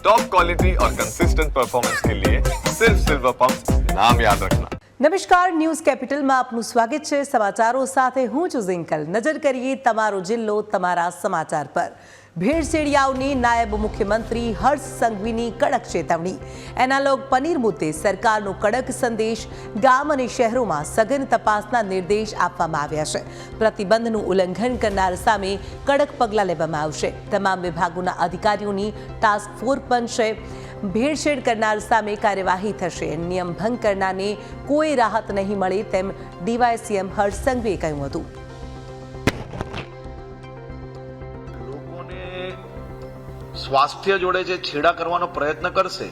Top quality और consistent performance के लिए सिर्फ सिल्वर पंप नाम याद रखना। નમસ્કાર, ન્યૂઝ કેપિટલમાં આપનું સ્વાગત છે। સમાચારો સાથે હું છું ઝિંકલ। નજર કરીએ તમારો જિલ્લો તમારા સમાચાર પર। ભેળસેળિયાઓની નાયબ મુખ્યમંત્રી હર્ષ સંઘવીની કડક ચેતવણી। એનાલોગ પનીર મુદ્દે સરકારનો કડક સંદેશ। ગામ અને શહેરોમાં સઘન તપાસના નિર્દેશ આપવામાં આવ્યા છે। પ્રતિબંધનું ઉલ્લંઘન કરનાર સામે કડક પગલાં લેવામાં આવશે। તમામ વિભાગોના અધિકારીઓની ટાસ્ક ફોર્સ બનશે। ભેળસેળ કરનાર સામે કાર્યવાહી થશે। નિયમ ભંગ કરનારને કોઈ રાહત નહીં મળે તેમ ડીવાયસીએમ હર્ષ સંઘવીએ કહ્યું હતું। સ્વાસ્થ્ય જોડે જે છેડા કરવાનો પ્રયત્ન કરશે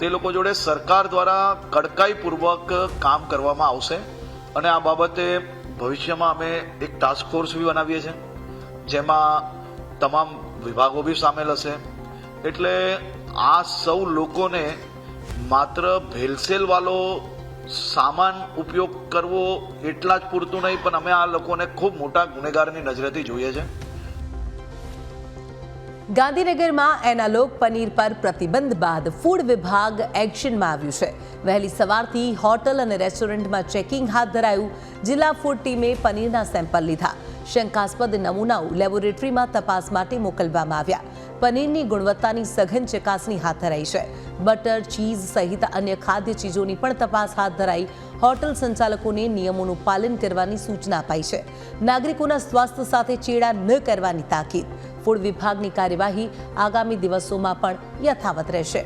તે લોકો જોડે સરકાર દ્વારા કડકાઈપૂર્વક કામ કરવામાં આવશે અને આ બાબતે ભવિષ્યમાં અમે એક ટાસ્ક ફોર્સ બી બનાવીએ છીએ જેમાં તમામ વિભાગો બી સામેલ હશે। એટલે આ સૌ લોકોને માત્ર ભેળસેળવાળો સામાન ઉપયોગ કરવો એટલા જ પૂરતું નહીં, પણ અમે આ લોકોને ખૂબ મોટા ગુનેગારની નજરેથી જોઈએ છે। ગાંધીનગરમાં એનાલોગ પનીર પર પ્રતિબંધ બાદ ફૂડ વિભાગ એક્શનમાં આવ્યું છે। વહેલી સવારથી હોટલ અને રેસ્ટોરન્ટમાં ચેકિંગ હાથ ધરાયું। જિલ્લા ફૂડ ટીમે પનીરના સેમ્પલ લીધા। શંકાસ્પદ નમૂનાઓ લેબોરેટરીમાં તપાસ માટે મોકલવામાં આવ્યા। પનીરની ગુણવત્તાની સઘન ચકાસણી હાથ ધરાઈ છે। બટર, ચીઝ સહિત અન્ય ખાદ્ય ચીજોની પણ તપાસ હાથ ધરાઈ। હોટલ સંચાલકોને નિયમોનું પાલન કરવાની સૂચના અપાઈ છે। નાગરિકોના સ્વાસ્થ્ય સાથે ચેડા ન કરવાની તાકીદ। ફૂડ વિભાગની કાર્યવાહી આગામી દિવસોમાં પણ યથાવત રહેશે।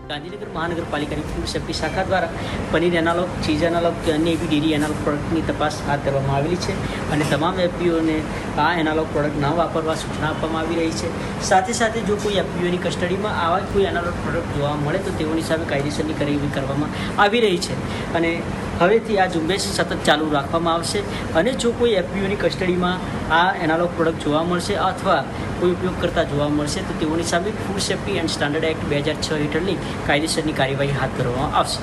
ગાંધીનગર મહાનગરપાલિકાની ફૂડ સેફ્ટી શાખા દ્વારા પનીર એનાલોગ, ચીઝ એનાલોગ કે અન્ય એવી ડેરી એનાલોગ પ્રોડક્ટની તપાસ હાથ ધરવામાં આવેલી છે અને તમામ એફપીઓને આ એનાલોગ પ્રોડક્ટ ન વાપરવા સૂચના આપવામાં આવી રહી છે। સાથે સાથે જો કોઈ એફપીઓની કસ્ટડીમાં આવા કોઈ એનાલોગ પ્રોડક્ટ જોવા મળે તો તેઓની સામે કાયદેસરની કાર્યવાહી કરવામાં આવી રહી છે અને હવેથી આ ઝુંબેશ સતત ચાલુ રાખવામાં આવશે અને જો કોઈ એફપીઓની કસ્ટડીમાં આ એનાલોગ પ્રોડક્ટ જોવા મળશે અથવા કોઈ ઉપયોગ કરતા જોવા મળશે તો તેઓની સામે food safety and standard act 2006 હેઠળની કાયદેસરની કાર્યવાહી હાથ ધરવામાં આવશે।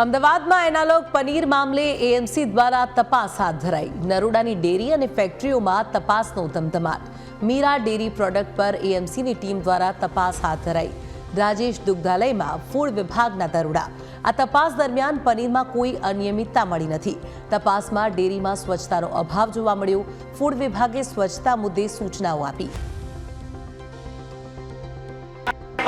અમદાવાદમાં એનાલોગ પનીર મામલે એએમસી દ્વારા તપાસ હાથ ધરાઈ। નરોડાની ડેરી અને ફેક્ટરીઓમાં તપાસનો ધમધમાટ। મીરા ડેરી પ્રોડક્ટ પર એએમસીની ટીમ દ્વારા તપાસ હાથ ધરાઈ। રાજેશ દુગ્ધાલયમાં ફૂડ વિભાગના દરોડા। આ તપાસ દરમિયાન પનીરમાં કોઈ અનિયમિતતા મળી નથી। તપાસમાં ડેરીમાં સ્વચ્છતાનો અભાવ જોવા મળ્યો। ફૂડ વિભાગે સ્વચ્છતા મુદ્દે સૂચનાઓ આપી।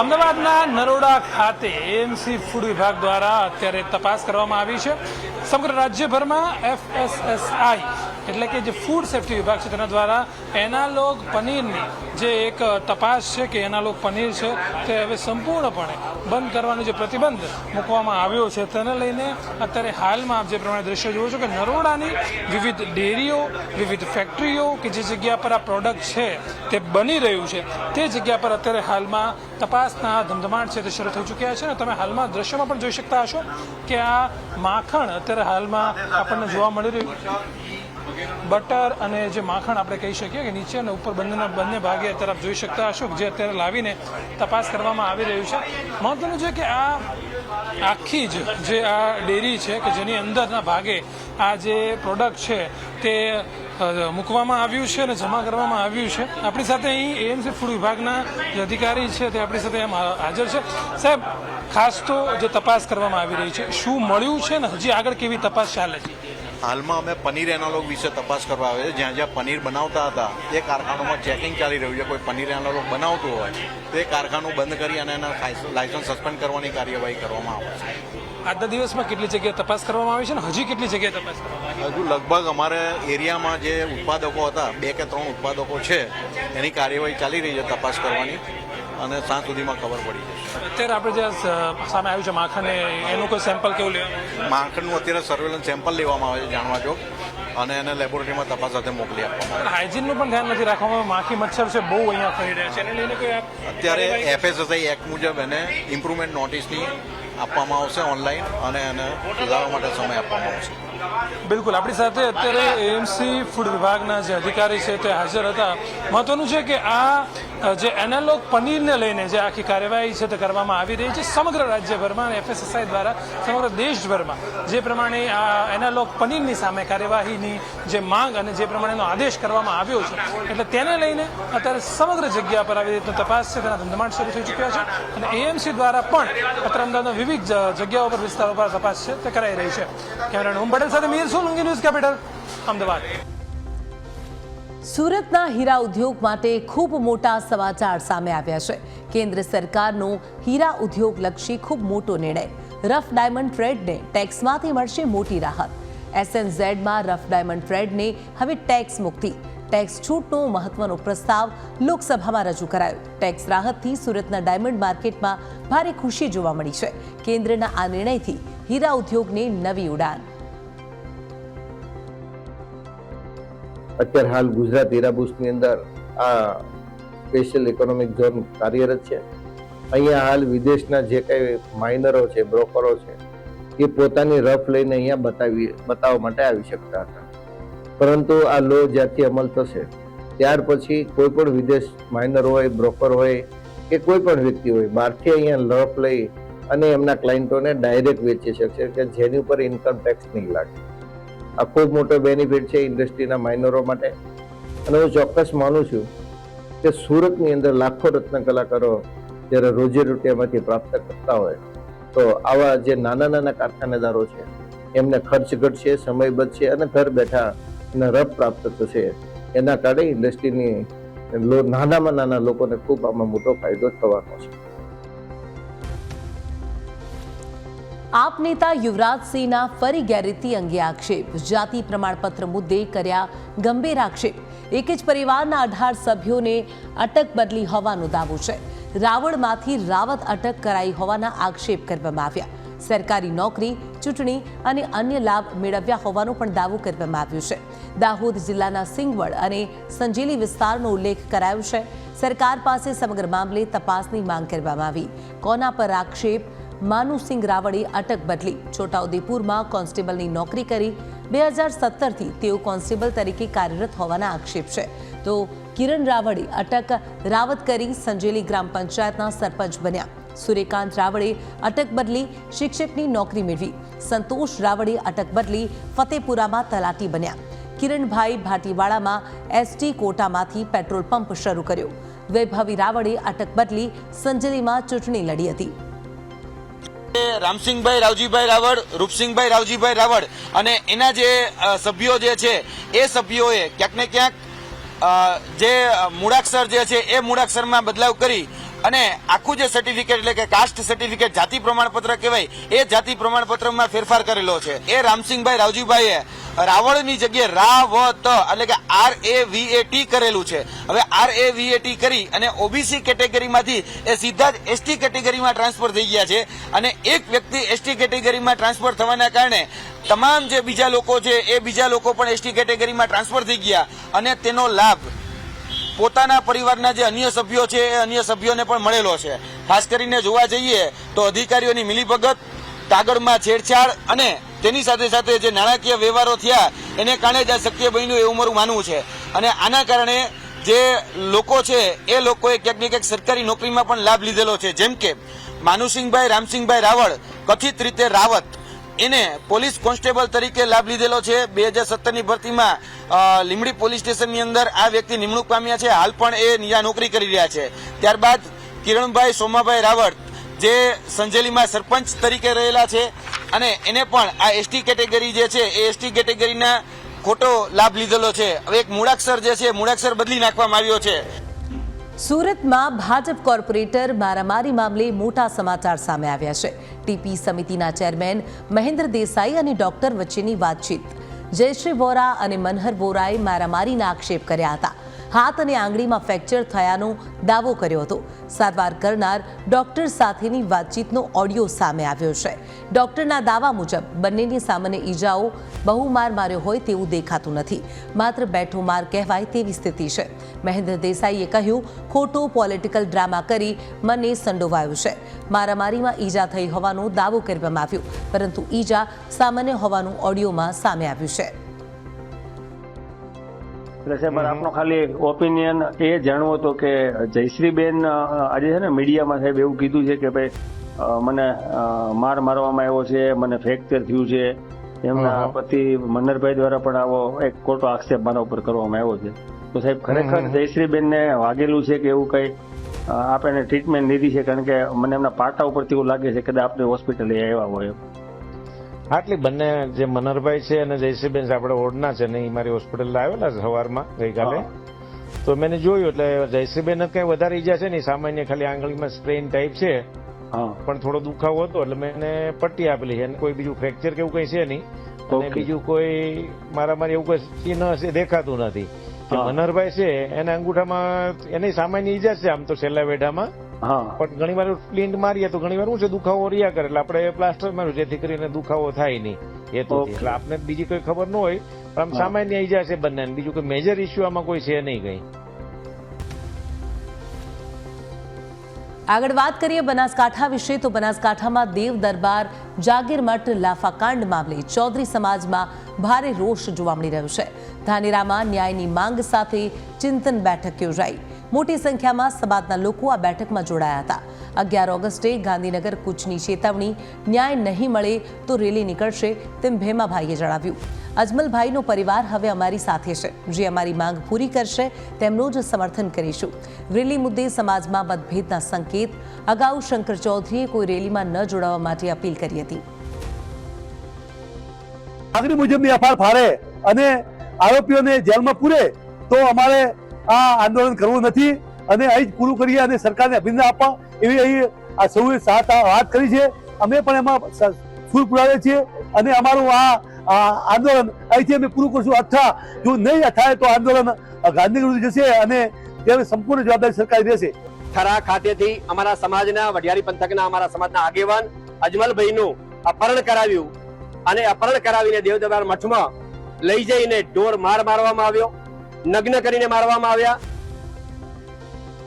અમદાવાદના નરોડા ખાતે એએમસી ફૂડ વિભાગ દ્વારા અત્યારે તપાસ કરવામાં આવી છે। સમગ્ર રાજ્યભરમાં એફએસએસઆઈ એટલે કે જે ફૂડ સેફ્ટી વિભાગ છે તેના દ્વારા એનાલોગ પનીરની જે એક તપાસ છે કે એનાલોગ પનીર છે તે હવે સંપૂર્ણપણે બંધ કરવાનો જે પ્રતિબંધ મૂકવામાં આવ્યો છે તેને લઈને અત્યારે હાલમાં આપ જે પ્રમાણે દ્રશ્ય જુઓ છો કે નરોડાની વિવિધ ડેરીઓ, વિવિધ ફેક્ટરીઓ કે જે જગ્યા પર આ પ્રોડક્ટ છે તે બની રહ્યું છે તે જગ્યા પર અત્યારે હાલમાં તપાસના ધમધમાટ છે તે શરૂ થઈ ચૂક્યા છે અને તમે હાલમાં દ્રશ્યમાં પણ જોઈ શકતા હશો કે આ માખણ અત્યારે હાલમાં આપણને જોવા મળી રહ્યું છે। બટર અને જે માખણ આપણે કહી શકીએ કે નીચે અને ઉપર બંને ભાગે અત્યારે આપ જોઈ શકતા હશો જે અત્યારે લાવીને તપાસ કરવામાં આવી રહ્યું છે। મહત્વનું છે કે આ આખી જ જે આ ડેરી છે કે જેની અંદરના ભાગે આ જે પ્રોડક્ટ છે તે મૂકવામાં આવ્યું છે અને જમા કરવામાં આવ્યું છે। આપણી સાથે અહીં એએમસી ફૂડ વિભાગના જે અધિકારી છે તે આપણી સાથે હાજર છે। સાહેબ, ખાસ તો જે તપાસ કરવામાં આવી રહી છે શું મળ્યું છે ને હજી આગળ કેવી તપાસ ચાલે છે? હાલમાં અમે પનીર એનાલોગ વિશે તપાસ કરવા આવે છે। જ્યાં જ્યાં પનીર બનાવતા હતા તે કારખાનામાં ચેકિંગ ચાલી રહ્યું છે। કોઈ પનીર એનાલોગ બનાવતું હોય તો એ કારખાનું બંધ કરી અને એના લાયસન્સ સસ્પેન્ડ કરવાની કાર્યવાહી કરવામાં આવશે। આજના દિવસમાં કેટલી જગ્યાએ તપાસ કરવામાં આવી છે ને હજી કેટલી જગ્યાએ તપાસ કરવામાં આવી? હજુ લગભગ અમારે એરિયામાં જે ઉત્પાદકો હતા 2 કે 3 ઉત્પાદકો છે એની કાર્યવાહી ચાલી રહી છે તપાસ કરવાની અને સાંજ સુધીમાં ખબર પડી જશે। અત્યારે આપણે જે સામે આવ્યું છે માખણ એનું કોઈ સેમ્પલ કેવું લેવામાં? માખણનું અત્યારે સર્વેલન્સ સેમ્પલ લેવામાં આવે છે જાણવા જોગ અને એને લેબોરેટરીમાં તપાસ સાથે મોકલી આપવામાં આવે। હાઇજીનનું પણ ધ્યાન નથી રાખવામાં। માખી મચ્છર છે બહુ અહીંયા ફરી રહ્યા છે એને લઈને કોઈ અત્યારે એફએસએસઆઈ એક્ટ મુજબ એને ઇમ્પ્રુવમેન્ટ નોટિસની આપવામાં આવશે ઓનલાઈન અને એને સુધારવા માટે સમય આપવામાં આવશે। બિલકુલ, આપણી સાથે અત્યારે એએમસી ફૂડ વિભાગના જે અધિકારી છે તે હાજર હતા. મહત્વનું છે કે આ જે એનાલોગ પનીરને લઈને જે આખી કાર્યવાહી છે તે કરવામાં આવી રહી છે સમગ્ર રાજ્યભરમાં અને FSSAI દ્વારા સમગ્ર દેશભરમાં જે પ્રમાણે આ એનાલોગ પનીરની સામે કાર્યવાહીની જે માંગ અને જે પ્રમાણેનો આદેશ કરવામાં આવ્યો છે, એટલે તેને લઈને અત્યારે સમગ્ર જગ્યા પર આવી રીતનો તપાસ છે તેના ધમધમાટ શરૂ થઈ ચૂક્યા છે અને એએમસી દ્વારા પણ અત્યારે અમદાવાદના વિવિધ જગ્યાઓ પર વિસ્તારો પર તપાસ છે તે કરાઈ રહી છે. કેમેરામેન ઓમ પટેલ સાથે મીર સોલંકી, ન્યૂઝ કેપિટલ, અમદાવાદ. સુરતના હીરા ઉદ્યોગ માટે ખૂબ મોટા સમાચાર સામે આવ્યા છે. કેન્દ્ર સરકારનો હીરા ઉદ્યોગ લક્ષી ખૂબ મોટો નિર્ણય. રફ ડાયમંડ ટ્રેડને ટેક્સમાંથી મળશે મોટી રાહત. SNZમાં રફ ડાયમંડ ટ્રેડને હવે ટેક્સ મુક્તિ. ટેક્સ છૂટનો મહત્વનો પ્રસ્તાવ લોકસભામાં રજૂ કરાયો. ટેક્સ રાહતથી સુરતના ડાયમંડ માર્કેટમાં ભારે ખુશી જોવા મળી છે. કેન્દ્રના આ નિર્ણયથી હીરા ઉદ્યોગને નવી ઉડાન. અત્યારે હાલ ગુજરાત હીરાબુસની અંદર આ સ્પેશિયલ ઇકોનોમિક ઝોન કાર્યરત છે. અહીંયા હાલ વિદેશના જે કંઈ માઇનરો છે, બ્રોકરો છે, એ પોતાની રફ લઈને અહીંયા બતાવવા માટે આવી શકતા હતા. પરંતુ આ લો જ્યારથી અમલ થશે ત્યાર પછી કોઈ પણ વિદેશ માઇનર હોય, બ્રોકર હોય કે કોઈ પણ વ્યક્તિ હોય, બહારથી અહીંયા રફ લઈ અને એમના ક્લાયન્ટોને ડાયરેક્ટ વેચી શકશે કે જેની ઉપર ઇન્કમ ટેક્સ નહીં લાગે. આ ખૂબ મોટો બેનિફિટ છે ઇન્ડસ્ટ્રીના માઇનરો માટે. અને હું ચોક્કસ માનું છું કે સુરતની અંદર લાખો રત્ન કલાકારો જ્યારે રોજીરોટીમાંથી પ્રાપ્ત કરતા હોય તો આવા જે નાના નાના કારખાનેદારો છે એમને ખર્ચ ઘટશે, સમય બચશે અને ઘર બેઠા એને રફ પ્રાપ્ત થશે. એના કારણે ઇન્ડસ્ટ્રીની નાનામાં નાના લોકોને ખૂબ આમાં મોટો ફાયદો થવાનો છે. આપ નેતા યુવરાજસિંહના ફરી ગેરરીતિ અંગે આક્ષેપ. જાતિ પ્રમાણપત્ર મુદ્દે કર્યા ગંભીર આક્ષેપ. એક જ પરિવારના 18 સભ્યોને અટક બદલી હોવાનો દાવો છે. રાવળમાંથી રાવત અટક કરાઈ હોવાના આક્ષેપ કરવામાં આવ્યા. સરકારી નોકરી, ચૂંટણી અને અન્ય લાભ મેળવ્યા હોવાનો પણ દાવો કરવામાં આવ્યો છે. દાહોદ જિલ્લાના સિંગવડ અને સંજેલી વિસ્તારનો ઉલ્લેખ કરાયો છે. સરકાર પાસે સમગ્ર મામલે તપાસની માંગ કરવામાં આવી. કોના પર આક્ષેપ? માનુસિંહ રાવળે અટક બદલી. છોટાઉદેપુરમાં કોન્સ્ટેબલની નોકરી કરી. 2017થી તેઓ કોન્સ્ટેબલ તરીકે કાર્યરત હોવાના આક્ષેપ છે. તો કિરણ રાવળે અટક રાવત કરી સંજેલી ગ્રામ પંચાયતના સરપંચ બન્યા. સૂર્યકાંત રાવળે અટક બદલી શિક્ષકની નોકરી મેળવી. સંતોષ રાવળે અટક બદલી ફતેપુરામાં તલાટી બન્યા. કિરણભાઈ ભાટીવાડામાં ST કોટામાંથી પેટ્રોલ પંપ શરૂ કર્યો. વૈભવી રાવળે અટક બદલી સંજેલીમાં ચૂંટણી લડી હતી. રામસિંહભાઈ રાવજીભાઈ રાવળ, રૂપસિંહભાઈ રાવજીભાઈ રાવળ અને એના જે સભ્યો જે છે એ સભ્યોએ ક્યાંક ને ક્યાંક જે મૂળાક્ષર જે છે એ મૂળાક્ષરમાં બદલાવ કરી અને આખું જે સર્ટિફિકેટ એટલે કે કાસ્ટ સર્ટિફિકેટ, જાતિ પ્રમાણપત્ર કહેવાય, એ જાતિ પ્રમાણપત્રમાં ફેરફાર કરેલો છે. એ રામસિંહભાઈ રાવજીભાઈએ રાવળની જગ્યાએ રાવત એટલે કે RAVAT કરેલું છે. હવે RAVAT કરી અને OBC કેટેગરીમાંથી એ સીધા જ ST કેટેગરીમાં ટ્રાન્સફર થઈ ગયા છે અને એક વ્યક્તિ ST કેટેગરીમાં ટ્રાન્સફર થવાના કારણે તમામ જે બીજા લોકો છે એ બીજા લોકો પણ ST કેટેગરીમાં ટ્રાન્સફર થઈ ગયા અને તેનો લાભ પોતાના પરિવારના જે અન્ય સભ્યો છે એ અન્ય સભ્યોને પણ મળેલો છે. ખાસ કરીને જોવા જઈએ તો અધિકારીઓની મિલીભગત, કાગળમાં છેડછાડ અને તેની સાથે સાથે જે નાણાકીય વ્યવહારો થયા એને કારણે જ આ શક્ય બન્યું એવું મારું માનવું છે. અને આના કારણે જે લોકો છે એ લોકોએ ક્યાંક ને ક્યાંક સરકારી નોકરીમાં પણ લાભ લીધેલો છે. જેમ કે માનુસિંહભાઈ રામસિંહભાઈ રાવળ કથિત રીતે રાવત, એને પોલીસ કોન્સ્ટેબલ તરીકે લાભ લીધેલો છે. 2017ની ભરતીમાં લીમડી પોલીસ સ્ટેશનની અંદર આ વ્યક્તિ નિમણૂક પામ્યા છે. હાલ પણ એ ત્યાં નોકરી કરી રહ્યા છે. ત્યારબાદ કિરણભાઈ સોમાભાઈ રાવળ જે સંજેલીમાં સરપંચ તરીકે રહેલા છે અને એને પણ આ ST કેટેગરી જે છે એ ST કેટેગરીના ખોટો લાભ લીધેલો છે. હવે એક મૂળાક્ષર જે છે મૂળાક્ષર બદલી નાખવામાં આવ્યો છે. સુરતમાં ભાજપ કોર્પોરેટર મારામારી મામલે મોટા સમાચાર સામે આવ્યા છે. ટીપી સમિતિના ચેરમેન મહેન્દ્ર દેસાઈ અને ડોક્ટર વચ્ચેની વાતચીત. જયશ્રી વોરા અને મનહર વોરાએ મારામારીના આક્ષેપ કર્યા હતા. હાથ અને આંગળીમાં ફ્રેક્ચર થયાનો દાવો કર્યો હતો. સારવાર કરનાર ડોક્ટર સાથેની વાતચીતનો ઓડિયો સામે આવ્યો છે. ડોક્ટરના દાવા મુજબ બંનેની સામાન્ય ઈજાઓ બહુ માર માર્યો હોય તેવું દેખાતું નથી. માત્ર બેઠો માર કહેવાય તેવી સ્થિતિ છે. મહેન્દ્ર દેસાઈએ કહ્યું, ખોટો પોલિટિકલ ડ્રામા કરી મને સંડોવાયો છે. મારામારીમાં ઈજા થઈ હોવાનો દાવો કરવામાં આવ્યો, પરંતુ ઈજા સામાન્ય હોવાનું ઓડિયોમાં સામે આવ્યું છે. એટલે સાહેબ આપનો ખાલી ઓપિનિયન એ જાણવો હતો કે જયશ્રીબેન આજે છે ને મીડિયામાં સાહેબ એવું કીધું છે કે ભાઈ મને માર મારવામાં આવ્યો છે, મને ફ્રેક્ચર થયું છે. એમના પતિ મન્નરભાઈ દ્વારા પણ આવો એક ખોટો આક્ષેપ મારા ઉપર કરવામાં આવ્યો છે. તો સાહેબ ખરેખર જયશ્રીબેનને વાગેલું છે કે એવું કઈ આપણે ટ્રીટમેન્ટ લીધી છે? કારણ કે મને એમના પાટા ઉપરથી એવું લાગે છે કે આપણે હોસ્પિટલે આવ્યા હોય. આટલી બંને જે મનરભાઈ છે અને જયશ્રીબેન છે આપણે ઓળના છે ને એ મારી હોસ્પિટલ આવેલા છે સવારમાં ગઈકાલે. તો મેં જોયું એટલે જયશ્રીબેન કઈ વધારે ઈજા છે ને, સામાન્ય ખાલી આંગળીમાં સ્પ્રેન ટાઈપ છે, પણ થોડો દુખાવો હતો એટલે મેં એને પટ્ટી આપેલી છે. કોઈ બીજું ફ્રેક્ચર કે એવું કઈ છે નહીં, અને બીજું કોઈ મારામારી એવું કઈ ચિહ્ન દેખાતું નથી. મનરભાઈ છે એના અંગૂઠામાં એની સામાન્ય ઈજા છે આમ તો છેલ્લા વેઢામાં, પણ ઘણી વાર પ્લિન્ટ મારીએ તો ઘણી વાર શું છે દુખાવો રહ્યા કરે એટલે આપણે પ્લાસ્ટર માર્યું જેથી કરીને દુખાવો થાય નહીં. એ તો એટલે આપને બીજી કોઈ ખબર ન હોય, પણ આમ સામાન્ય ઈજા છે બંને. બીજું કોઈ મેજર ઇસ્યુ આમાં કોઈ છે નહીં કઈ. આગળ વાત કરીએ બનાસકાંઠા વિશે તો બનાસકાંઠામાં દેવ દરબાર જાગીરમઠ લાફાકાંડ મામલે ચૌધરી સમાજમાં ભારે રોષ જોવા મળી રહ્યો છે. ધાનેરામાં ન્યાયની માંગ સાથે ચિંતન બેઠક યોજાઈ. મોટી સંખ્યામાં સમાજના લોકો આ બેઠકમાં જોડાયા હતા. 11 ઓગસ્ટે ગાંધીનગર કૂચની ચેતવણી, ન્યાય નહીં મળે તો રેલી નીકળશે તેમ ભેમાભાઈએ જણાવ્યું. અજમલભાઈનો પરિવાર હવે અમારી સાથે છે, જે અમારી માંગ પૂરી કરશે તેમનું જ સમર્થન કરીશું. રેલી મુદ્દે સમાજમાં મતભેદના સંકેત. અગાઉ શંકર ચૌધરીએ કોઈ રેલીમાં ન જોડાવા માટે અપીલ કરી હતી. માંગણી મુજબની એફઆઈઆર ફાડે અને આરોપીઓને જેલમાં પૂરે તો અમારે આ આંદોલન કરવું નથી અને અહીં જ પૂરું કરીએ અને સરકારને અભિનંદન આપવા એવી અહીં આ સૌએ વાત કરી છે. અમે પણ એમાં સુર પુરાવીએ છીએ અને અમારું આ આંદોલન અહીંથી અમે પૂરું કરશું. અથવા જો નહીં થાય તો આંદોલન ગાંધીનગર જશે અને તેની સંપૂર્ણ જવાબદારી સરકાર રહેશે. થરા ખાતેથી અમારા સમાજના વઢિયારી પંથકના અમારા સમાજના આગેવાન અજમલભાઈનું અપહરણ કરાવ્યું અને અપહરણ કરાવીને દેવદરબાર મઠમાં લઈ જઈને ઢોર મારવામાં આવ્યો, નગ્ન કરીને મારવામાં આવ્યા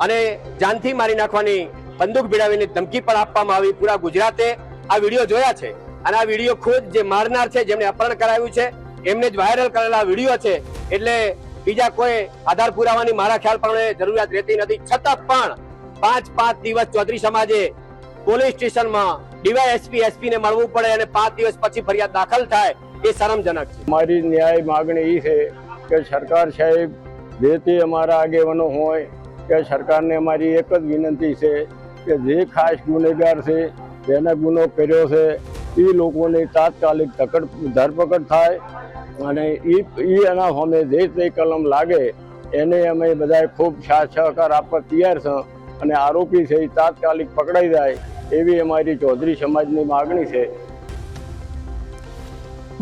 અને જાનથી મારી નાખવાની બંદૂક ભીડાવીને ધમકી પણ આપવામાં આવી. પૂરા ગુજરાતે આ વિડીયો જોયા છે અને આ વિડીયો ખુદ જે મારનાર છે, જેમને અપહરણ કરાવ્યું છે, એમને જ વાયરલ કરેલા વિડીયો છે. એટલે બીજા કોઈ આધાર પુરાવાની મારા ખ્યાલ પ્રમાણે જરૂરિયાત રહેતી નથી. છતાં પણ 5 દિવસ ચૌધરી સમાજે પોલીસ સ્ટેશનમાં ડીવાયએસપી એસપી ને મળવું પડે અને 5 દિવસ પછી ફરિયાદ દાખલ થાય એ શરમજનક છે. મારી ન્યાય માગણી એ છે કે સરકાર સાહેબ જે તે અમારા આગેવાનો હોય કે સરકારને અમારી એક જ વિનંતી છે કે જે ખાસ ગુનેગાર છે, જેને ગુનો કર્યો છે, એ લોકોની તાત્કાલિક ધરપકડ થાય અને એ એના સામે જે તે કલમ લાગે એને અમે બધા ખૂબ સાથ સહકાર આપવા તૈયાર છે અને આરોપી છે એ તાત્કાલિક પકડાઈ જાય એવી અમારી ચૌધરી સમાજની માગણી છે.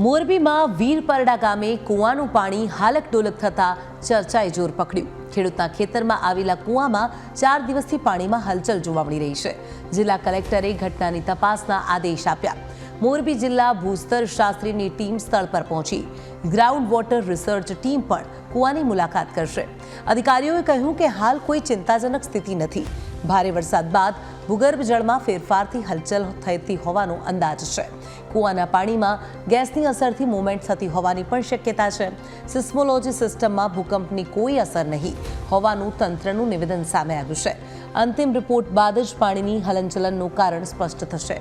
મોરબીમાં વીરપરડા ગામે કૂવાનું પાણી હાલક ડોલક થતા ચર્ચાએ જોર પકડ્યું. ખેડૂતના ખેતરમાં આવેલા કૂવામાં 4 દિવસથી પાણીમાં હલચલ જોવા મળી રહી છે. જિલ્લા કલેક્ટરે ઘટનાની તપાસના આદેશ આપ્યા. મોરબી જિલ્લા ભૂસ્તર શાસ્ત્રીની ટીમ સ્થળ પર પહોંચી. ગ્રાઉન્ડ વોટર રિસર્ચ ટીમ પણ કૂવાની મુલાકાત કરશે. અધિકારીઓએ કહ્યું કે હાલ કોઈ ચિંતાજનક સ્થિતિ નથી. ભારે વરસાદ બાદ ભૂગર્ભ જળમાં ફેરફારથી હલચલ થતી હોવાનો અંદાજ છે. કૂવાના પાણીમાં ગેસની અસરથી મૂવમેન્ટ થતી હોવાની પણ શક્યતા છે. સિસ્મોલોજી સિસ્ટમમાં ભૂકંપની કોઈ અસર નહીં હોવાનું તંત્રનું નિવેદન સામે આવ્યું છે. અંતિમ રિપોર્ટ બાદ જ પાણીની હલનચલનનું કારણ સ્પષ્ટ થશે.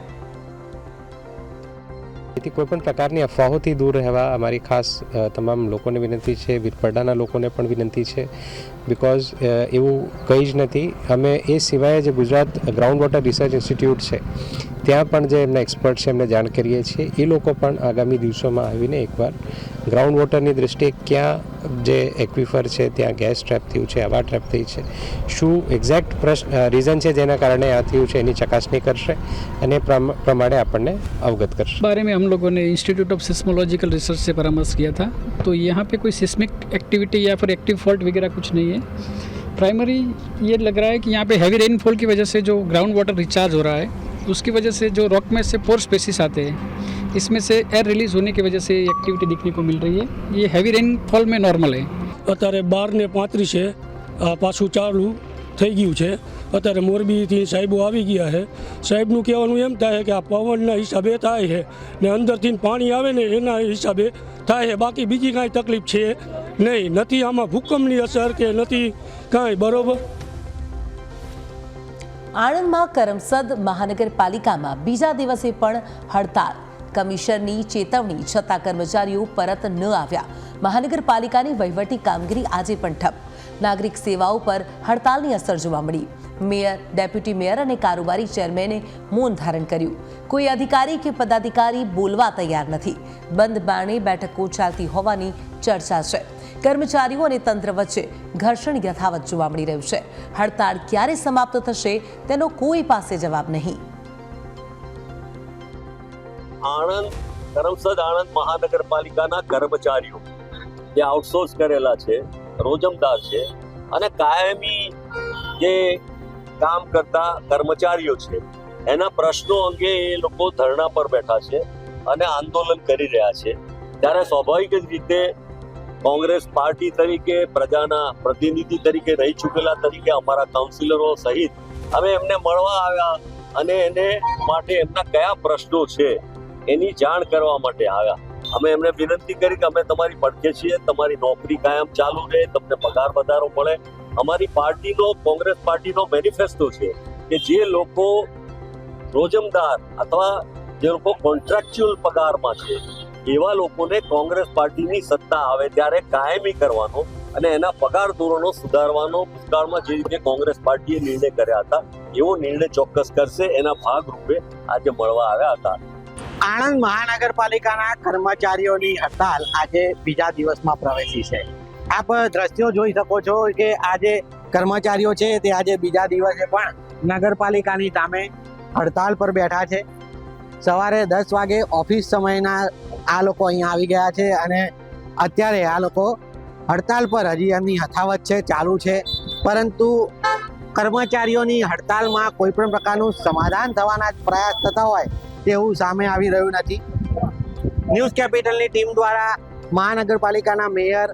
તેથી કોઈપણ પ્રકારની અફવાઓથી દૂર રહેવા અમારી ખાસ તમામ લોકોને વિનંતી છે. વીરપરડાના લોકોને પણ વિનંતી છે. બિકોઝ એવું કંઈ જ નથી. અમે એ સિવાય જે Gujarat ground water research institute છે ત્યાં પણ જે એમના એક્સપર્ટ છે એમને જાણ કરીએ છીએ. એ લોકો પણ આગામી દિવસોમાં આવીને એકવાર ગ્રાઉન્ડ વોટરની દૃષ્ટિએ ક્યાં જે એક્વિફર છે ત્યાં ગેસ ટ્રેપ થયું છે, હવા ટ્રેપ થઈ છે, શું એક્ઝેક્ટ રીઝન છે જેના કારણે આ થયું છે એની ચકાસણી કરશે અને પ્રમાણે આપણને अवगत कर। बारे में हम लोगों ने इंस्टीट्यूट ऑफ सिस्मोलॉजिकल रिसर्च से परामर्श किया था, तो यहाँ पे कोई सिस्मिक एक्टिविटी या फिर एक्टिव फॉल्ट वगैरह कुछ नहीं है। प्राइमरी ये लग रहा है कि यहाँ पे हैवी रेनफॉल की वजह से जो ग्राउंड वाटर रिचार्ज हो रहा है, उसकी वजह से जो रॉक में से पोर स्पेसिस आते हैं, इसमें से एयर रिलीज होने की वजह से ये एक्टिविटी दिखने को मिल रही है। ये हैवी रेनफॉल में नॉर्मल है। અત્યારે 12:35 છે, પાછું ચાલુ થઈ ગયું છે। અત્યારે મોરબીથી સાહેબો આવી ગયા છે। સાહેબનું કહેવાનું એમ થાય કે આ પવનના હિસાબે થાય છે ને અંદરથી પાણી આવે ને એના હિસાબે થાય છે, બાકી બીજી કાંઈ તકલીફ છે નહીં, નથી આમાં ભૂકંપની અસર કે નથી કાંઈ। બરોબર। આણંદમાં કરમસદ મહાનગરપાલિકામાં બીજા દિવસે પણ હડતાળ। કમિશનરની ચેતવણી છતાં કર્મચારીઓ પરત ન આવ્યા। મહાનગરપાલિકાની વહીવટી કામગીરી આજે પણ ઠપ। નાગરિક સેવાઓ પર હડતાલની અસર જોવા મળી। મેયર, ડેપ્યુટી મેયર અને કારોબારી ચેરમેને મૌન ધારણ કર્યું। કોઈ અધિકારી કે પદાધિકારી બોલવા તૈયાર નથી। બંધ બારણે બેઠકો ચાલતી હોવાની ચર્ચા છે। કર્મચારીઓ અને તંત્ર વચ્ચે ઘર્ષણ યથાવત જોવા મળી રહ્યું છે। હડતાળ ક્યારે સમાપ્ત થશે તેનો કોઈ પાસે જવાબ નહીં। આણંદ, કરમસદ આણંદ મહાનગરપાલિકાના કર્મચારીઓ જે આઉટસોર્સ કરેલા છે, રોજમદાર છે અને કાયમી જે કામ કરતા કર્મચારીઓ છે એના પ્રશ્નો અંગે એ લોકો ધરણા પર બેઠા છે અને આંદોલન કરી રહ્યા છે। ત્યારે સ્વાભાવિક જ રીતે કોંગ્રેસ પાર્ટી તરીકે, પ્રજાના પ્રતિનિધિ તરીકે, રહી ચૂકેલા તરીકે અમારા કાઉન્સિલરો સહિત અમે એમને મળવા આવ્યા અને એને માટે એમના કયા પ્રશ્નો છે એની જાણ કરવા માટે આવ્યા। અમે એમને વિનંતી કરી કે અમે તમારી પડખે છીએ, તમારી નોકરી કાયમ ચાલુ રહે, તમને પગાર વધારો મળે। અમારી પાર્ટીનો, કોંગ્રેસ પાર્ટીનો મેનિફેસ્ટો છે કે જે લોકો રોજમદાર અથવા જે લોકો કોન્ટ્રાક્ચ્યુઅલ પગારમાં છે એવા લોકોને કોંગ્રેસ પાર્ટીની સત્તા આવે ત્યારે કાયમી કરવાનો અને એના પગાર ધોરણો સુધારવાનો ભૂતકાળમાં જે રીતે કોંગ્રેસ પાર્ટીએ નિર્ણય કર્યા હતા એવો નિર્ણય ચોક્કસ કરશે। એના ભાગરૂપે આજે મળવા આવ્યા હતા। આણંદ મહાનગરપાલિકાના કર્મચારીઓની હડતાલ આજે બીજા દિવસમાં પ્રવેશી છે। આપ દ્રશ્યો જોઈ શકો છો કે આજે કર્મચારીઓ છે તે આજે બીજા દિવસે પણ નગરપાલિકાની સામે હડતાલ પર બેઠા છે। સવારે 10 વાગે ઓફિસ સમયના આ લોકો અહીંયા આવી ગયા છે અને અત્યારે આ લોકો હડતાલ પર હજી એમની યથાવત છે, ચાલુ છે। પરંતુ કર્મચારીઓની હડતાલમાં કોઈ પણ પ્રકારનું સમાધાન થવાના પ્રયાસ થતા હોય તેવું સામે આવી રહ્યું નથી। ન્યૂઝ કેપિટલની ટીમ દ્વારા મહાનગરપાલિકાના મેયર,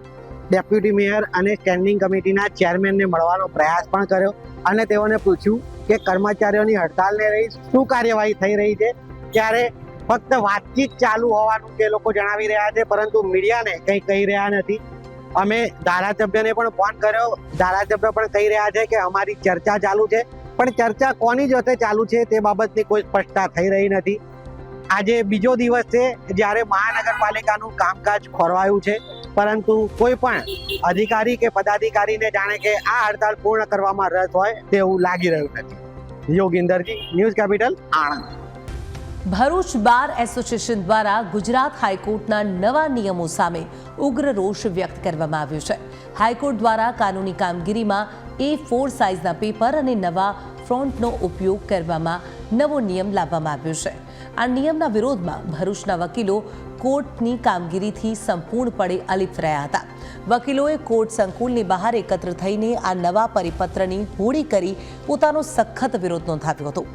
ડેપ્યુટી મેયર અને સ્ટેન્ડિંગ કમિટીના ચેરમેનને મળવાનો પ્રયાસ પણ કર્યો અને તેઓને પૂછ્યું કે કર્મચારીઓની હડતાલને લઈ શું કાર્યવાહી થઈ રહી છે। ત્યારે ફક્ત વાતચીત ચાલુ હોવાનું તે લોકો જણાવી રહ્યા છે, પરંતુ મીડિયાને કંઈ કહી રહ્યા નથી। અમે ધારાસભ્યને પણ ફોન કર્યો, ધારાસભ્ય પણ કહી રહ્યા છે કે અમારી ચર્ચા ચાલુ છે, પણ ચર્ચા કોની જોતે ચાલુ છે તે બાબતની કોઈ સ્પષ્ટતા થઈ રહી નથી। આજે બીજો દિવસ છે જ્યારે મહાનગરપાલિકાનું કામકાજ ખોરવાયું છે, પરંતુ કોઈ પણ અધિકારી કે પદાધિકારીને જાણે કે આ હડતાલ પૂર્ણ કરવામાં રસ હોય તેવું લાગી રહ્યું નથી। યોગિંદરજી, news capital, Anand. Bharuch bar association દ્વારા ગુજરાત હાઈકોર્ટના નવા નિયમો સામે ઉગ્ર રોષ વ્યક્ત કરવામાં આવ્યો છે। હાઈકોર્ટ દ્વારા કાનૂની કામગીરીમાં A4 સાઇઝના પેપર અને નવા ફ્રોન્ટનો ઉપયોગ કરવામાં નવો નિયમ લાવવામાં આવ્યો છે। આ નિયમના વિરોધમાં ભરૂચના વકીલો કોર્ટની કામગીરીથી સંપૂર્ણપણે અલિપ્ત રહ્યા હતા। વકીલોએ કોર્ટ સંકુલની બહાર એકત્ર થઈને આ નવા પરિપત્રની હોળી કરી પોતાનો સખત વિરોધ નોંધાવ્યો હતો।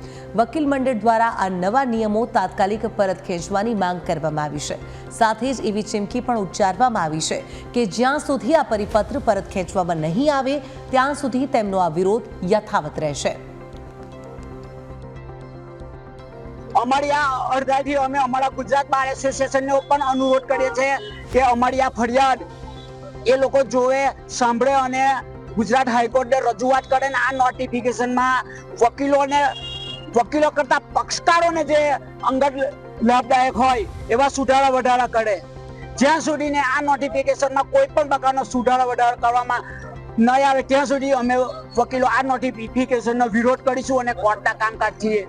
વકીલ મંડળ દ્વારા આ નવા નિયમો તાત્કાલિક પરત ખેંચવાની માંગ કરવામાં આવી છે। સાથે જ એવી ચીમકી પણ ઉચ્ચારવામાં આવી છે કે જ્યાં સુધી આ પરિપત્ર પરત ખેંચવામાં નહીં આવે ત્યાં સુધી તેમનો આ વિરોધ યથાવત રહેશે। અમારી આ અડધાથી અમે અમારા ગુજરાત બાર એસોસિએશનને પણ અનુરોધ કરીએ છીએ કે અમારી આ ફરિયાદ એ લોકો જોવે, સાંભળે અને ગુજરાત હાઈકોર્ટને રજૂઆત કરે ને આ નોટિફિકેશનમાં વકીલો કરતા પક્ષકારોને જે અંગત લાભદાયક હોય એવા સુધારા વધારા કરે। જ્યાં સુધીને આ નોટિફિકેશનમાં કોઈ પણ પ્રકારનો સુધારા વધારા કરવામાં ન આવે ત્યાં સુધી અમે વકીલો આ નોટિફિકેશનનો વિરોધ કરીશું અને કોર્ટના કામકાજથી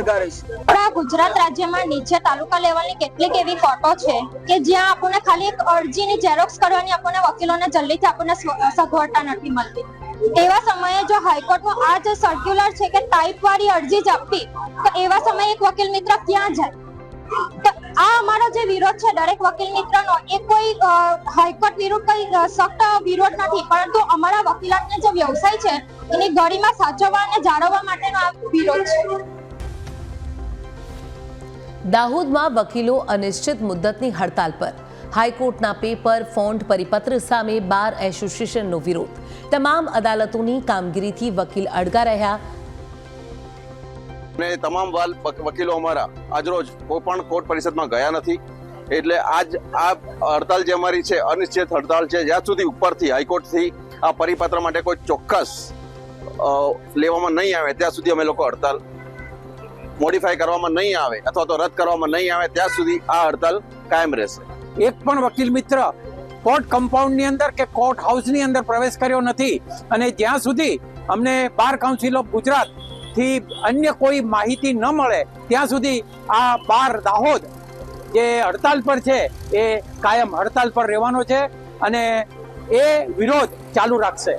કરીશ. આપણા ગુજરાત રાજ્યમાં નીચે તાલુકા લેવલની કેટલીક એવી કોર્ટો છે કે જ્યાં આપણને ખાલી એક અરજીની ઝેરોક્સ કરવાની આપણને વકીલોને જલ્દીથી આપણને સગવડતા નથી મળતી. એવા સમયે જો હાઈકોર્ટનો આ જે સર્ક્યુલર છે કે ટાઈપ વાળી અરજી જ આપવી, તો એવા સમયે એક વકીલ મિત્ર ક્યાં જાય? તો આ અમારો જે વિરોધ છે દરેક વકીલ મિત્રનો, એ કોઈ હાઈકોર્ટ વિરુદ્ધ કોઈ સખ્ત વિરોધ નથી, પરંતુ અમારા વકીલાતનો જે વ્યવસાય છે એની ગરિમા સાચવવા અને જાળવવા માટેનો આ વિરોધ છે. દાહોદમાં વકીલો અનિશ્ચિત મુદ્દતની હડતાલ પર. હાઈકોર્ટના પેપર ફોન્ટ પરિપત્ર સામે બાર એસોસિએશનનો વિરોધ. તમામ અદાલતોની કામગીરીથી વકીલ અડગા રહ્યા. અને તમામ વકીલો અમારા આજરોજ કોઈ પણ કોર્ટ પરિષદમાં ગયા નથી. એટલે આજ આ હડતાલ જે અમારી છે અનિશ્ચિત હડતાલ છે, જ્યાં સુધી ઉપરથી હાઈકોર્ટથી આ પરિપત્ર માટે કોઈ ચોક્કસ લેવામાં નહીં આવે ત્યાં સુધી અમે લોકો હડતાલ મોડિફાઈ કરવામાં નહીં આવે અથવા તો રદ કરવામાં નહીં આવે ત્યાં સુધી આ હડતાલ કાયમ રહેશે. એક પણ વકીલ મિત્ર કોર્ટ કમ્પાઉન્ડની અંદર કે કોર્ટ હાઉસની અંદર પ્રવેશ કર્યો નથી, અને જ્યાં સુધી અમને બાર કાઉન્સિલ ઓફ ગુજરાત થી અન્ય કોઈ માહિતી ન મળે ત્યાં સુધી આ બાર દાહોદ જે હડતાલ પર છે એ કાયમ હડતાલ પર રહેવાનો છે અને એ વિરોધ ચાલુ રાખશે.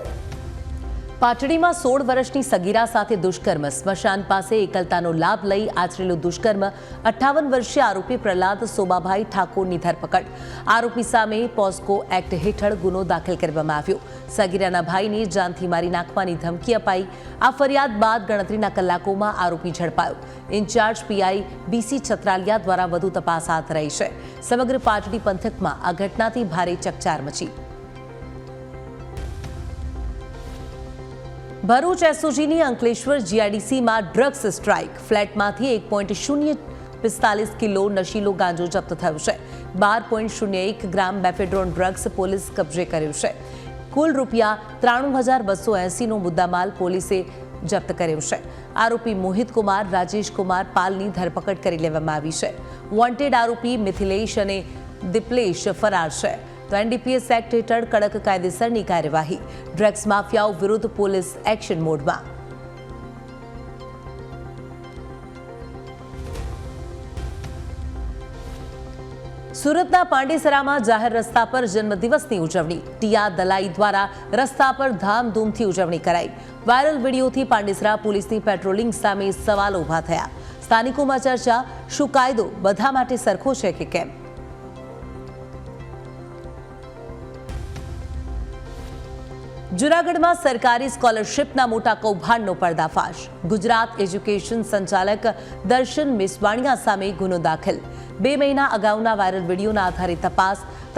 પાટડીમાં 16 વર્ષની સગીરા સાથે દુષ્કર્મ. સ્મશાન પાસે એકલતાનો લાભ લઈ આચરેલું દુષ્કર્મ. 58 વર્ષીય આરોપી પ્રહલાદ સોબાભાઈ ઠાકોરની ધરપકડ. આરોપી સામે પોસ્કો એક્ટ હેઠળ ગુનો દાખલ કરવામાં આવ્યો. સગીરાના ભાઈને જાનથી મારી નાખવાની ધમકી અપાઈ. આ ફરિયાદ બાદ ગણતરીના કલાકોમાં આરોપી ઝડપાયો. ઇન્ચાર્જ પીઆઈ બીસી છત્રાલિયા દ્વારા વધુ તપાસ હાથ ધરાઈ છે. સમગ્ર પાટડી પંથકમાં આ ઘટનાથી ભારે ચકચાર મચી. ભરૂચ એસઓજીની અંકલેશ્વર જીઆઈડીસીમાં ડ્રગ્સ સ્ટ્રાઇક. ફ્લેટમાંથી 1.045 કિલો નશીલો ગાંજો જપ્ત થયો છે. 12.01 ગ્રામ બેફેડ્રોન ડ્રગ્સ પોલીસ કબજે કર્યો છે. કુલ રૂપિયા 93,280નો મુદ્દામાલ પોલીસે જપ્ત કર્યો છે. આરોપી મોહિત કુમાર રાજેશ કુમાર પાલની ધરપકડ કરી લેવામાં આવી છે. વોન્ટેડ આરોપી મિથિલેશ અને દિપ્લેશ ફરાર છે. તો એનડીપીએસ એક્ટ હેઠળ કડક કાયદેસરની કાર્યવાહી. ડ્રગ્સ માફિયાઓ વિરુદ્ધ પોલીસ એક્શન મોડમાં. સુરતના પાંડેસરામાં જાહેર રસ્તા પર જન્મદિવસની ઉજવણી. ટીયા દલાઈ દ્વારા રસ્તા પર ધામધૂમથી ઉજવણી કરાઈ. વાયરલ વિડીયોથી પાંડેસરા પોલીસની પેટ્રોલિંગ સામે સવાલો ઉભા થયા. સ્થાનિકોમાં ચર્ચા, શું કાયદો બધા માટે સરખો છે કે કેમ? જૂનાગઢમાં સરકારી સ્કોલરશિપના મોટા કૌભાંડનો પર્દાફાશ. ગુજરાત એજ્યુકેશન સંચાલક દર્શન મેસવાણિયા સામે ગુનો દાખલ. 2 મહિના અગાઉના વાયરલ વિડીયોના આધારે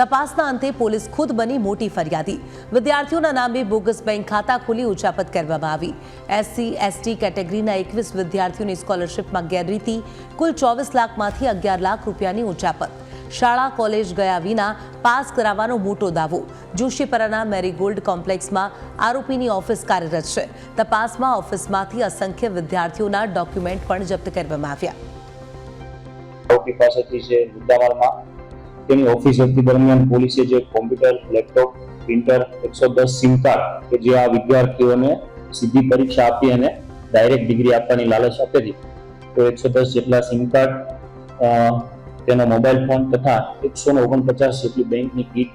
તપાસના અંતે પોલીસ ખુદ બની મોટી ફરિયાદી. વિદ્યાર્થીઓના નામે બોગસ બેંક ખાતા ખોલી ઉચાપત કરવામાં આવી. SC/ST કેટેગરીના 21 વિદ્યાર્થીઓની સ્કોલરશિપમાં ગેરરીતિ. કુલ 24 લાખમાંથી 11 લાખ રૂપિયાની ઉચાપત. શાળા કોલેજ ગયા વિના પાસ કરાવવાનો મોટો દાવો. જોશીપરાના મેરીગોલ્ડ કોમ્પ્લેક્સમાં આરોપીની ઓફિસ કાર્યરત છે. તપાસમાં ઓફિસમાંથી અસંખ્ય વિદ્યાર્થીઓના ડોક્યુમેન્ટ પણ જપ્ત કરવામાં આવ્યા. આરોપી પાસેથી છે મુદ્દામાલમાં તેની ઓફિસ હતી દરમિયાન પોલીસે જે computer, laptop, printer, 110 sim card કે જે આ વિદ્યાર્થીઓને સીધી પરીક્ષા આપી અને ડાયરેક્ટ ડિગ્રી આપવાની લાલચ આપેલી, તો 110 જેટલા સિમ કાર્ડ, તેનો મોબાઈલ ફોન તથા 149 જેટલી બેંકની કીટ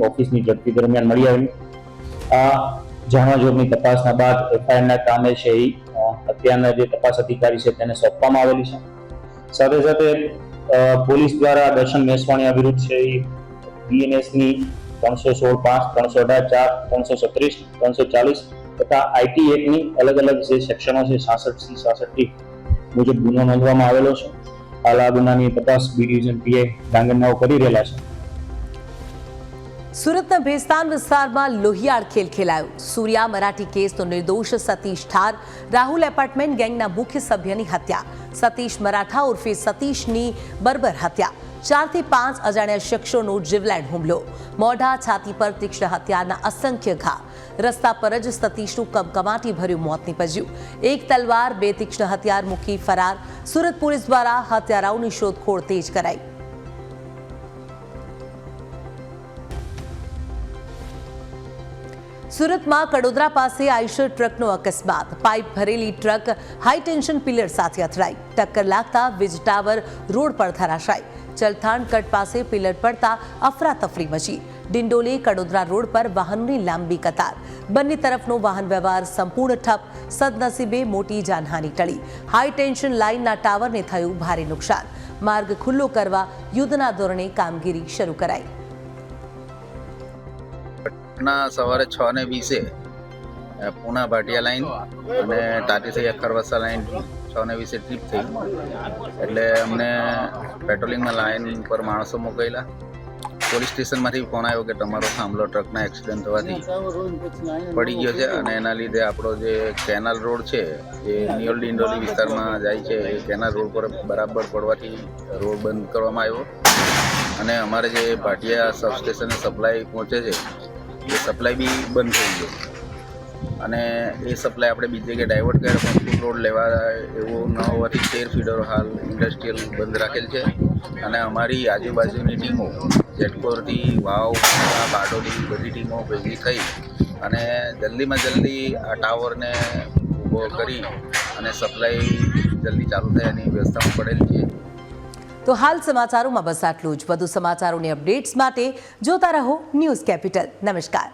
ઓફિસની ઝડપી દરમિયાન મળી આવી. આ જાણવાજોગની તપાસના બાદ એફઆઈઆરના કામે છે એ અત્યારના જે તપાસ અધિકારી છે તેને સોંપવામાં આવેલી છે. સાથે સાથે પોલીસ દ્વારા દર્શન મેસવાણિયા વિરુદ્ધ છે એ બીએનએસની 316(5), 318(4), 336, 340 તથા આઈટી એક્ટની અલગ અલગ જે સેક્શનો છે 66C, 66T મુજબ ગુનો નોંધવામાં આવેલો છે. હાલ આ ગુનાની તપાસ બી ડિવિઝન પીઆઈ ડાંગરનાઓ કરી રહેલા છે. સુરતના ભેસ્તાન વિસ્તારમાં લોહિયાળ ખેલ ખેલાયો. સૂર્યા મરાઠી કેસનો નિર્દોષ સતીશ ઠાર. રાહુલ એપાર્ટમેન્ટ ગેંગના મુખ્ય સભ્યની હત્યા. સતીશ મરાઠા ઉર્ફે સતીશની બર્બર હત્યા. 4 થી 5 અજાણ્યા શખ્સોનો જીવલેણ હુમલો. મોઢા, છાતી પર તીક્ષ્ણ હથિયારના અસંખ્ય ઘા. રસ્તા પર જ સતીશનું કમકમાટી ભર્યું મોત નીપજ્યું. 1 તલવાર, 2 તીક્ષ્ણ હથિયાર મૂકી ફરાર. સુરત પોલીસ દ્વારા હત્યારાઓની શોધખોળ તેજ કરાઈ. સુરતમાં કડોદરા પાસે આઈશર ટ્રકનો અકસ્માત. પાઇપ ભરેલી ટ્રક હાઈ ટેન્શન પિલર સાથે અથડાઈ. ટક્કર લાગતા વીજ ટાવર રોડ પર ધરાશાય. ચલથાણ કટ પાસે પિલર પડતા અફરાતફરી મચી. ડિંડોલી કડોદરા રોડ પર વાહનોની લાંબી કતાર. બંને તરફનો વાહન વ્યવહાર સંપૂર્ણ ઠપ. સદનસીબે મોટી જાનહાની ટળી. હાઈ ટેન્શન લાઇનના ટાવરને થયું ભારે નુકસાન. માર્ગ ખુલ્લો કરવા યુદ્ધના ધોરણે કામગીરી શરૂ કરાઈ. સવારે 6:20 પૂના ભાટિયા લાઈન અને ટાટીસઈ અખરવસા લાઈન 6:20 ટ્રીપ થઈ. એટલે અમને પેટ્રોલિંગમાં લાઈન પર માણસો મોકલેલા. પોલીસ સ્ટેશનમાંથી ફોન આવ્યો કે તમારો થાંભલો ટ્રકના એક્સિડન્ટ થવાથી પડી ગયો છે અને એના લીધે આપણો જે કેનાલ રોડ છે જે નિયોલ ડિંડોલી વિસ્તારમાં જાય છે એ કેનાલ રોડ પર બરાબર પડવાથી રોડ બંધ કરવામાં આવ્યો અને અમારે જે ભાટિયા સબસ્ટેશને સપ્લાય પહોંચે છે એ સપ્લાય બી બંધ થઈ ગયો અને એ સપ્લાય આપણે બીજી જગ્યાએ ડાયવર્ટ કર્યા પણ ફૂલ રોડ લેવા એવું ન હોવાથી 13 ફીડરો હાલ ઇન્ડસ્ટ્રીયલ બંધ રાખેલ છે અને અમારી આજુબાજુની ટીમો જેટકોરથી વાવ બારડોલી બધી ટીમો ભેગી થઈ અને જલ્દીમાં જલ્દી આ ટાવરને ઊભો કરી અને સપ્લાય જલ્દી ચાલુ થાય એની વ્યવસ્થામાં પડેલી છે. તો હાલ સમાચારોમાં બસ આટલું જ. વધુ સમાચારોની અપડેટ્સ માટે જોતા રહો ન્યૂઝ કેપિટલ. નમસ્કાર.